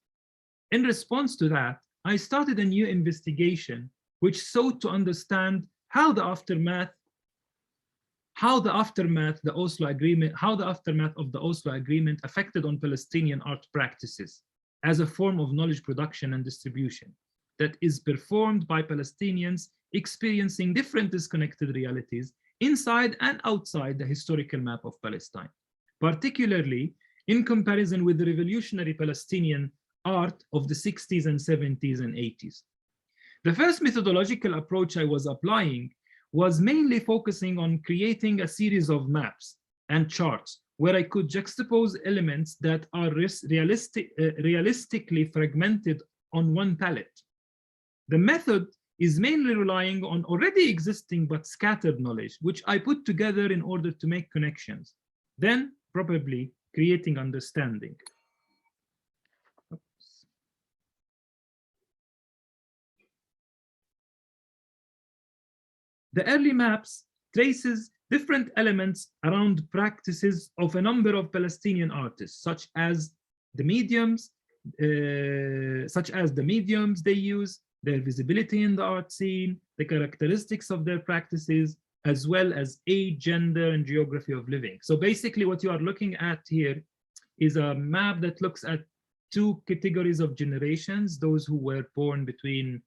Speaker 2: In response to that, I started a new investigation which sought to understand how the aftermath of the Oslo Agreement affected on Palestinian art practices as a form of knowledge production and distribution that is performed by Palestinians experiencing different disconnected realities inside and outside the historical map of Palestine, particularly in comparison with the revolutionary Palestinian art of the 60s and 70s and 80s. The first methodological approach I was applying was mainly focusing on creating a series of maps and charts where I could juxtapose elements that are realistically fragmented on one palette. The method is mainly relying on already existing but scattered knowledge, which I put together in order to make connections, then probably creating understanding. The early maps traces different elements around practices of a number of Palestinian artists, such as the mediums they use, their visibility in the art scene, the characteristics of their practices, as well as age, gender, and geography of living. So basically what you are looking at here is a map that looks at two categories of generations, those who were born between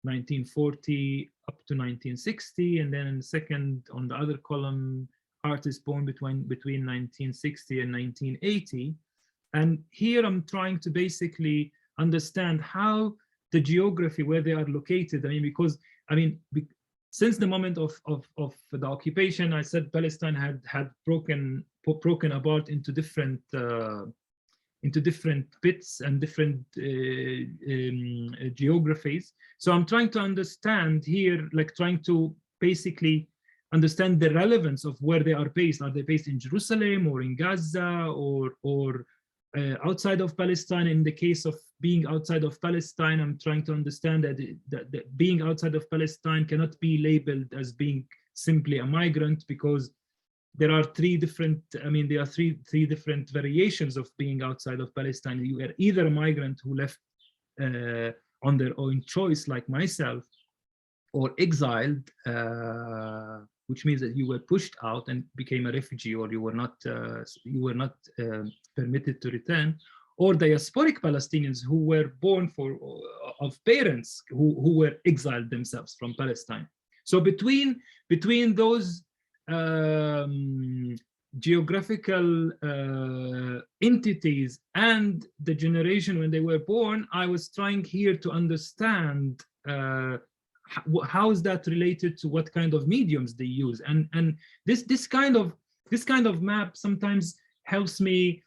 Speaker 2: 1940 up to 1960, and then in the second, on the other column, artists born between 1960 and 1980. And here I'm trying to basically understand how the geography, where they are located. I mean, because, I mean, since the moment of the occupation, I said Palestine had broken apart into different bits and different geographies. So I'm trying to understand here, like trying to basically understand the relevance of where they are based. Are they based in Jerusalem or in Gaza or outside of Palestine? In the case of being outside of Palestine, I'm trying to understand that being outside of Palestine cannot be labeled as being simply a migrant, because there are three different variations of being outside of Palestine. You are either a migrant who left on their own choice, like myself, or exiled, which means that you were pushed out and became a refugee, or you were not permitted to return, or diasporic Palestinians who were born of parents who were exiled themselves from Palestine. So between those geographical entities and the generation when they were born, I was trying here to understand how is that related to what kind of mediums they use, and this kind of map sometimes helps me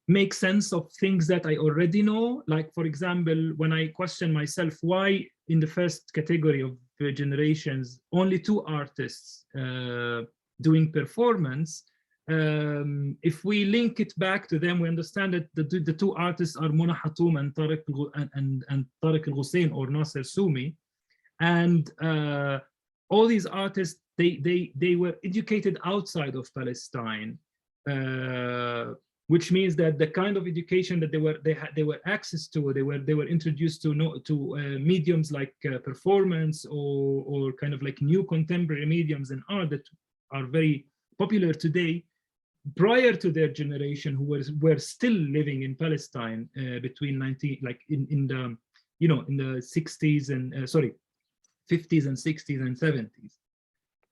Speaker 2: make sense of things that I already know. Like, for example, when I question myself, why in the first category of generations only two artists doing performance, if we link it back to them, we understand that the two artists are Mona Hatoum and Tariq al-Hussein, or Nasser Soumi. And all these artists, they were educated outside of Palestine, which means that the kind of education that they were access to, they were introduced to mediums like performance or kind of like new contemporary mediums in art that are very popular today, prior to their generation, who were still living in Palestine between in the 60s and 50s and 60s and 70s.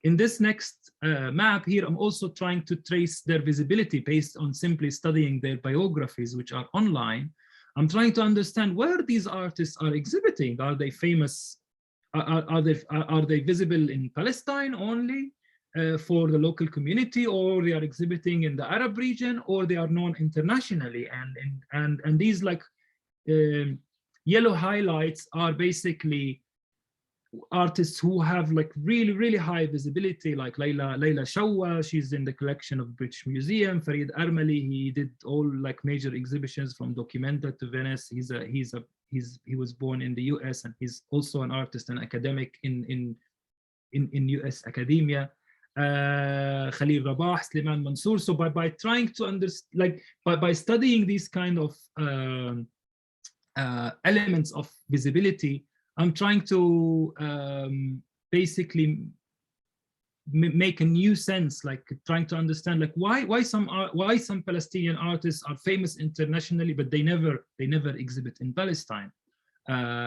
Speaker 2: In this next map here, I'm also trying to trace their visibility based on simply studying their biographies, which are online. I'm trying to understand where these artists are exhibiting. Are they famous? Are they visible in Palestine only for the local community, or they are exhibiting in the Arab region, or they are known internationally? And these like yellow highlights are basically artists who have like really high visibility, like Layla Shawwa, she's in the collection of British Museum. Farid Armali, he did all like major exhibitions from Documenta to Venice. He was born in the US, and he's also an artist and academic in US academia. Khalil Rabah, Sliman Mansour. So by trying to understand, like by studying these kind of elements of visibility, I'm trying to basically make a new sense, like trying to understand like why some Palestinian artists are famous internationally, but they never exhibit in Palestine,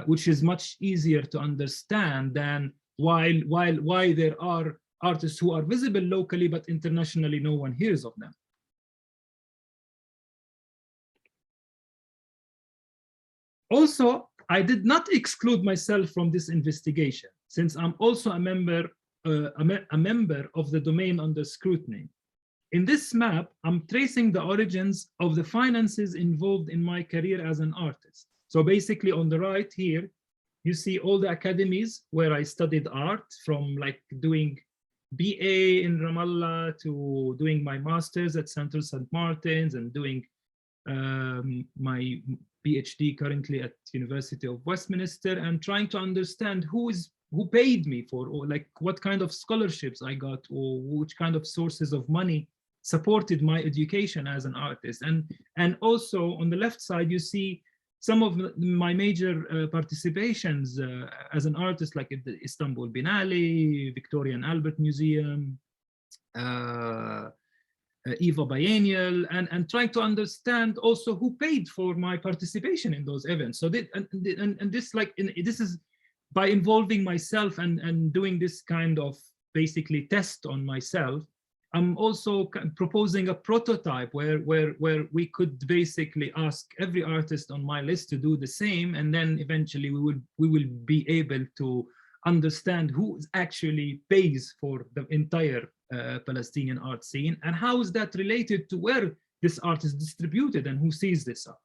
Speaker 2: which is much easier to understand than why there are artists who are visible locally but internationally no one hears of them. Also, I did not exclude myself from this investigation, since I'm also a member of the domain under scrutiny. In this map, I'm tracing the origins of the finances involved in my career as an artist. So basically on the right here, you see all the academies where I studied art, from like doing BA in Ramallah to doing my master's at Central St. Martin's and doing my PhD currently at University of Westminster, and trying to understand who paid me for, or like what kind of scholarships I got, or which kind of sources of money supported my education as an artist. And also on the left side, you see some of my major participations as an artist, like at the Istanbul Biennale, Victoria and Albert Museum, Eva Biennial, and trying to understand also who paid for my participation in those events. So this is by involving myself and doing this kind of basically test on myself. I'm also proposing a prototype where we could basically ask every artist on my list to do the same, and then eventually we will be able to understand who actually pays for the entire Palestinian art scene, and how is that related to where this art is distributed and who sees this art.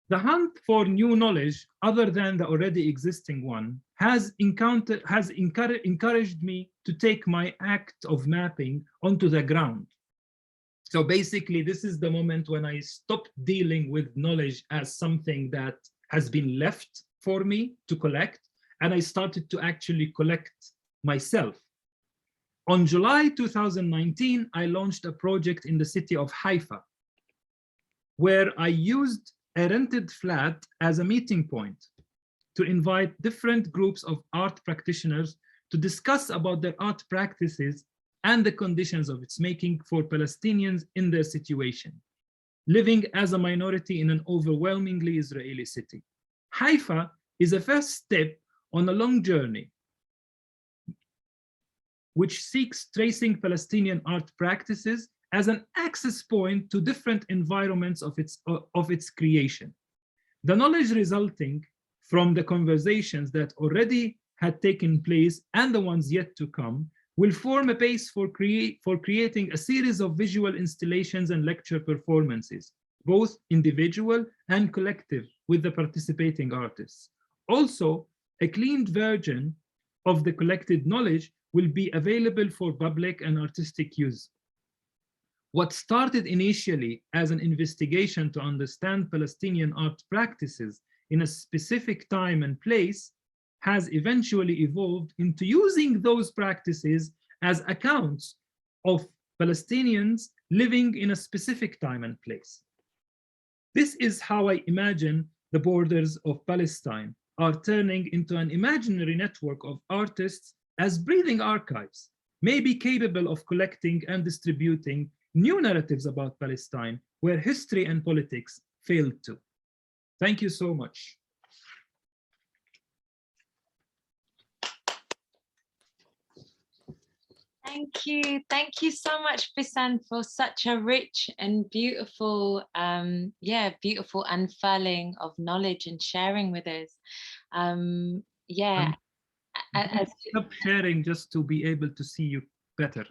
Speaker 2: The hunt for new knowledge other than the already existing one has encouraged me to take my act of mapping onto the ground. So basically, this is the moment when I stopped dealing with knowledge as something that has been left for me to collect, and I started to actually collect myself. On July 2019, I launched a project in the city of Haifa, where I used a rented flat as a meeting point to invite different groups of art practitioners to discuss about their art practices and the conditions of its making for Palestinians in their situation, living as a minority in an overwhelmingly Israeli city. Haifa is a first step on a long journey which seeks tracing Palestinian art practices as an access point to different environments of its creation. The knowledge resulting from the conversations that already had taken place and the ones yet to come will form a base for creating a series of visual installations and lecture performances, both individual and collective, with the participating artists. Also, a cleaned version of the collected knowledge will be available for public and artistic use. What started initially as an investigation to understand Palestinian art practices in a specific time and place has eventually evolved into using those practices as accounts of Palestinians living in a specific time and place. This is how I imagine the borders of Palestine are turning into an imaginary network of artists as breathing archives, maybe capable of collecting and distributing new narratives about Palestine where history and politics failed to. Thank you so much.
Speaker 1: Thank you so much, Bisan, for such a rich and beautiful, beautiful unfurling of knowledge and sharing with us.
Speaker 2: Stop sharing just to be able to see you better.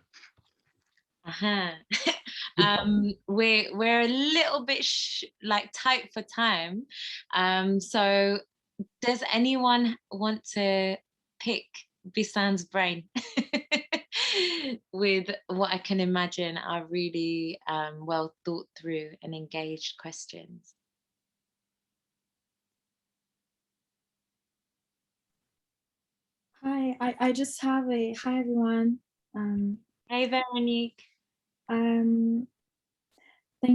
Speaker 1: We're a little bit like tight for time. So does anyone want to pick Bisan's brain with what I can imagine are really well thought through and engaged questions?
Speaker 10: I just have a hi everyone.
Speaker 1: Hey, Veronique.
Speaker 10: Thank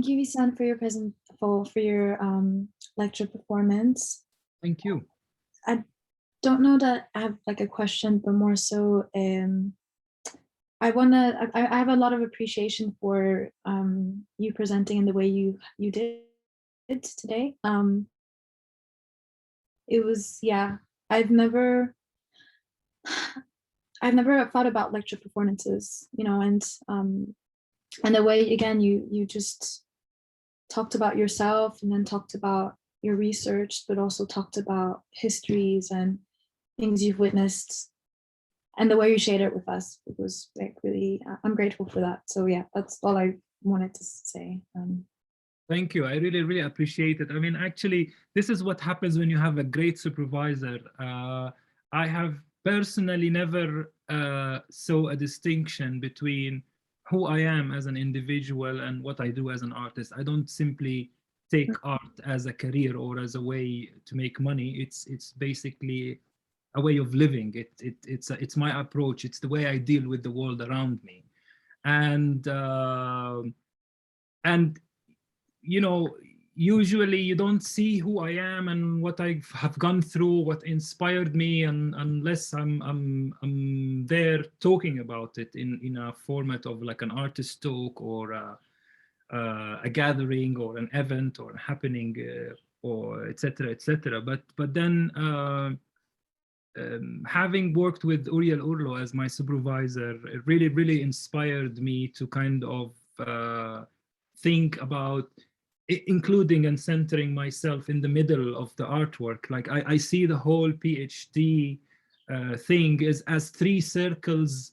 Speaker 10: you, Bisan, for your for your lecture performance.
Speaker 2: Thank you.
Speaker 10: I don't know that I have like a question, but more so I have a lot of appreciation for you presenting in the way you did it today. It was, yeah, I've never thought about lecture performances, you know, and the way, again, you just talked about yourself and then talked about your research, but also talked about histories and things you've witnessed, and the way you shared it with us. It was like really, I'm grateful for that. So yeah, that's all I wanted to say.
Speaker 2: Thank you. I really, really appreciate it. I mean, actually, this is what happens when you have a great supervisor. I have personally never saw a distinction between who I am as an individual and what I do as an artist. I don't simply take art as a career or as a way to make money. It's basically a way of living. It's my approach. It's the way I deal with the world around me, and you know, usually you don't see who I am and what I have gone through, what inspired me, and unless I'm there talking about it in a format of like an artist talk or a gathering or an event or a happening or etc. etc. But then having worked with Uriel Urlo as my supervisor, it really inspired me to kind of think about including and centering myself in the middle of the artwork. Like I see the whole PhD thing as three circles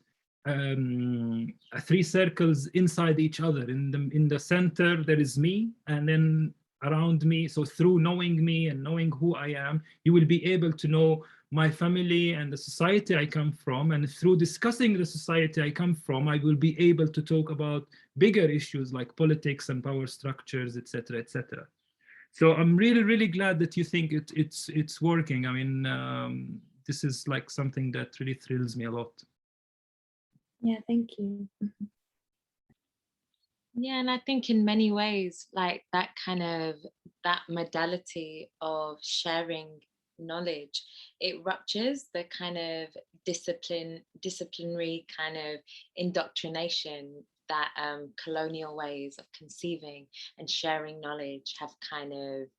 Speaker 2: inside each other. In the center there is me, and then around me, so through knowing me and knowing who I am, you will be able to know my family and the society I come from, and through discussing the society I come from, I will be able to talk about bigger issues like politics and power structures, etc., etc. So I'm really glad that you think it's working. I mean, this is like something that really thrills me a lot.
Speaker 10: Yeah, thank you.
Speaker 1: Yeah, and I think in many ways, like that modality of sharing knowledge, it ruptures the kind of disciplinary kind of indoctrination that colonial ways of conceiving and sharing knowledge have kind of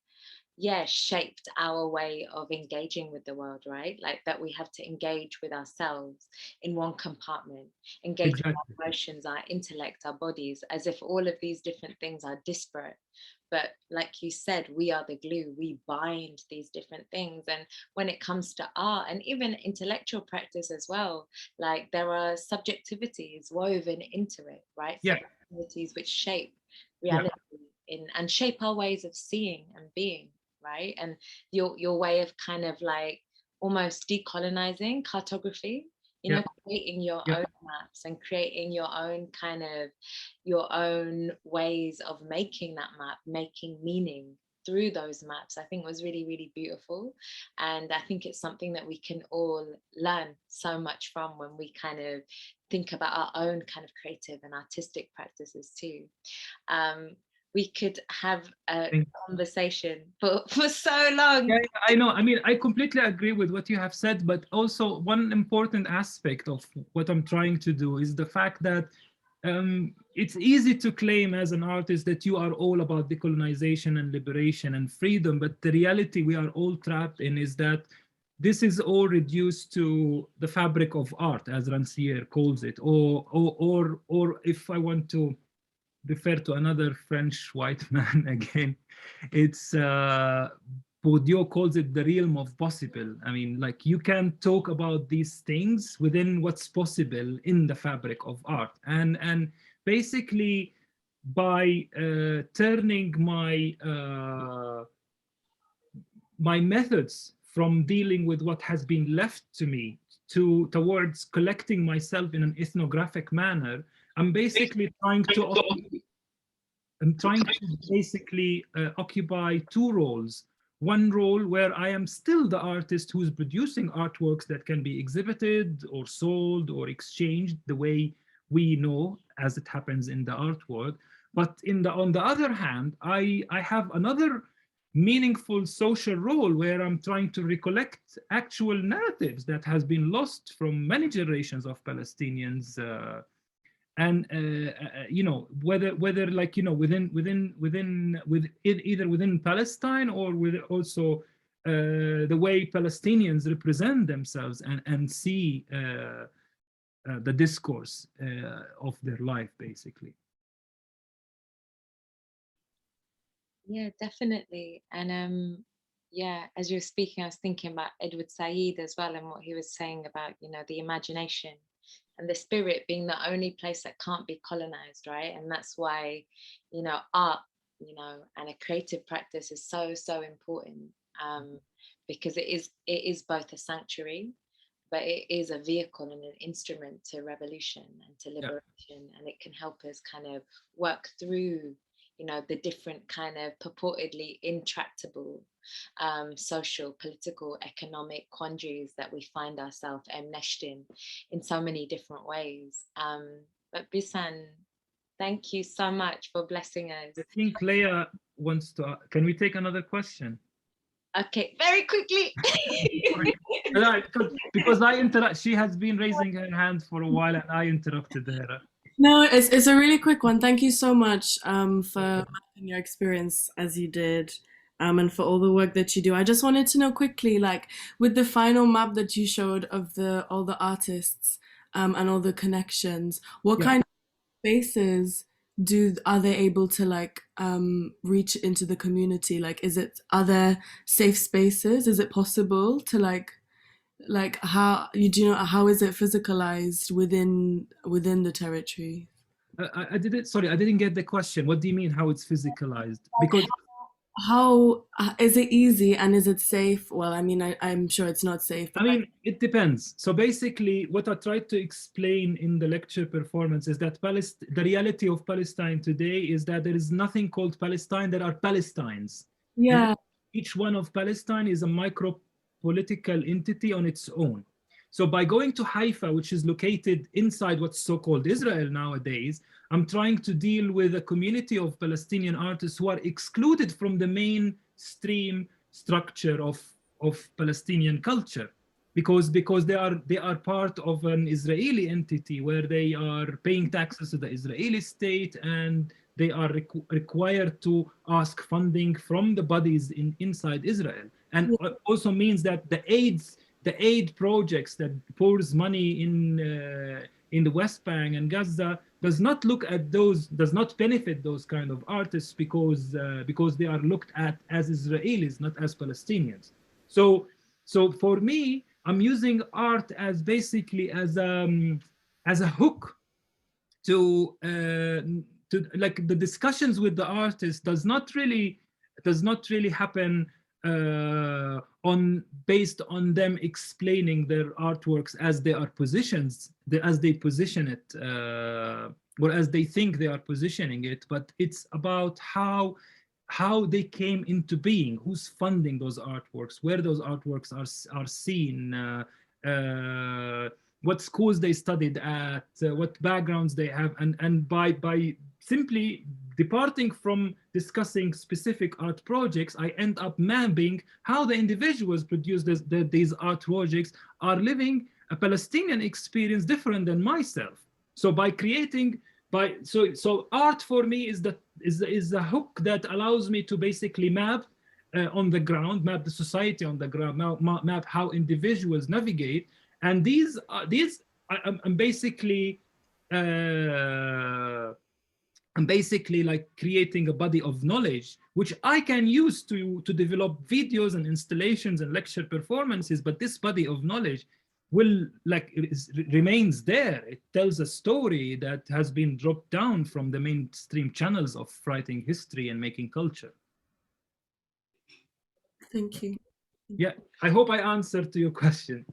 Speaker 1: shaped our way of engaging with the world, right? Like that we have to engage with ourselves in one compartment, engage with our emotions, our intellect, our bodies, as if all of these different things are disparate. But like you said, we are the glue, we bind these different things. And when it comes to art and even intellectual practice as well, like there are subjectivities woven into it, right?
Speaker 2: Yeah.
Speaker 1: Subjectivities which shape reality and shape our ways of seeing and being, right? And your way of kind of like almost decolonizing cartography, you know, creating your own maps and creating your own kind of your own ways of making that map, making meaning through those maps, I think was really beautiful. And I think it's something that we can all learn so much from when we kind of think about our own kind of creative and artistic practices too. We could have a conversation for so long.
Speaker 2: Yeah, I know. I mean, I completely agree with what you have said, but also one important aspect of what I'm trying to do is the fact that it's easy to claim as an artist that you are all about decolonization and liberation and freedom, but the reality we are all trapped in is that this is all reduced to the fabric of art, as Rancière calls it, or if I want to refer to another French white man again, it's Bourdieu calls it the realm of possible. I mean, like you can talk about these things within what's possible in the fabric of art, and basically by turning my methods from dealing with what has been left to me towards collecting myself in an ethnographic manner, I'm basically trying to basically occupy two roles. one role where I am still the artist who's producing artworks that can be exhibited or sold or exchanged the way we know as it happens in the artwork. But on the other hand, I have another meaningful social role where I'm trying to recollect actual narratives that has been lost from many generations of Palestinians, you know, whether like, you know, either within Palestine or with also the way Palestinians represent themselves and see the discourse of their life, basically.
Speaker 1: Yeah, definitely. And yeah, as you were speaking, I was thinking about Edward Said as well, and what he was saying about, you know, the imagination and the spirit being the only place that can't be colonized, right? And that's why, you know, art, you know, and a creative practice is so, so important, because it is both a sanctuary, but it is a vehicle and an instrument to revolution and to liberation. And it can help us kind of work through, you know, the different kind of purportedly intractable social, political, economic quandaries that we find ourselves enmeshed in so many different ways. But Bisan, thank you so much for blessing us.
Speaker 2: I think Leah wants to, can we take another question?
Speaker 1: Okay, very quickly.
Speaker 2: Because she has been raising her hand for a while and I interrupted her.
Speaker 11: No, it's a really quick one. Thank you so much for your experience as you did, and for all the work that you do. I just wanted to know quickly, like with the final map that you showed of all the artists and all the connections, what kind of spaces are they able to like reach into the community? Like, are there safe spaces? Is it possible to like how how is it physicalized within the territory?
Speaker 2: I didn't get the question. What do you mean how it's physicalized? Because
Speaker 11: how is it easy and is it safe? Well, I mean, I'm sure it's not safe.
Speaker 2: I mean, it depends. So basically, what I tried to explain in the lecture performance is that the reality of Palestine today is that there is nothing called Palestine. There are Palestines.
Speaker 11: Yeah.
Speaker 2: And each one of Palestine is a micro-political entity on its own. So by going to Haifa, which is located inside what's so-called Israel nowadays, I'm trying to deal with a community of Palestinian artists who are excluded from the mainstream structure of Palestinian culture, because they are part of an Israeli entity where they are paying taxes to the Israeli state, and they are required to ask funding from the bodies inside Israel. And also means that the aid projects that pours money in the West Bank and Gaza does not benefit those kind of artists because they are looked at as Israelis, not as Palestinians. So for me, I'm using art as basically as a hook to like the discussions with the artist does not really happen based on them explaining their artworks as they are positioned, as they position it, or as they think they are positioning it, but it's about how they came into being, who's funding those artworks, where those artworks are seen, what schools they studied at, what backgrounds they have, and by simply departing from discussing specific art projects, I end up mapping how the individuals produce these art projects are living a Palestinian experience different than myself. So by creating, so art for me is the hook that allows me to basically map on the ground, map the society on the ground, map how individuals navigate. And I'm basically like creating a body of knowledge which I can use to develop videos and installations and lecture performances. But this body of knowledge remains there. It tells a story that has been dropped down from the mainstream channels of writing history and making culture.
Speaker 11: Thank you.
Speaker 2: Yeah, I hope I answered to your question.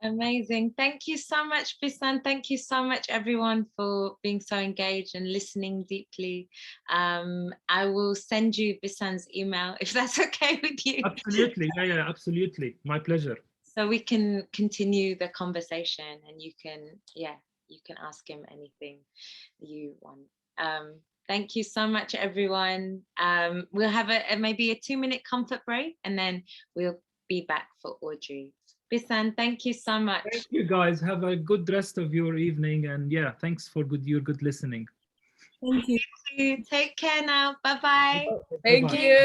Speaker 1: Amazing. Thank you so much, Bisan. Thank you so much, everyone, for being so engaged and listening deeply. I will send you Bisan's email if that's okay with you.
Speaker 2: Absolutely. Yeah, absolutely. My pleasure.
Speaker 1: So we can continue the conversation, and you can ask him anything you want. Thank you so much, everyone. We'll have maybe a 2-minute comfort break, and then we'll be back for Audrey. Bisan, thank you so much.
Speaker 2: Thank you, guys. Have a good rest of your evening, and yeah, thanks for your good listening.
Speaker 11: Thank you.
Speaker 1: Take care now. Bye-bye.
Speaker 11: Thank you.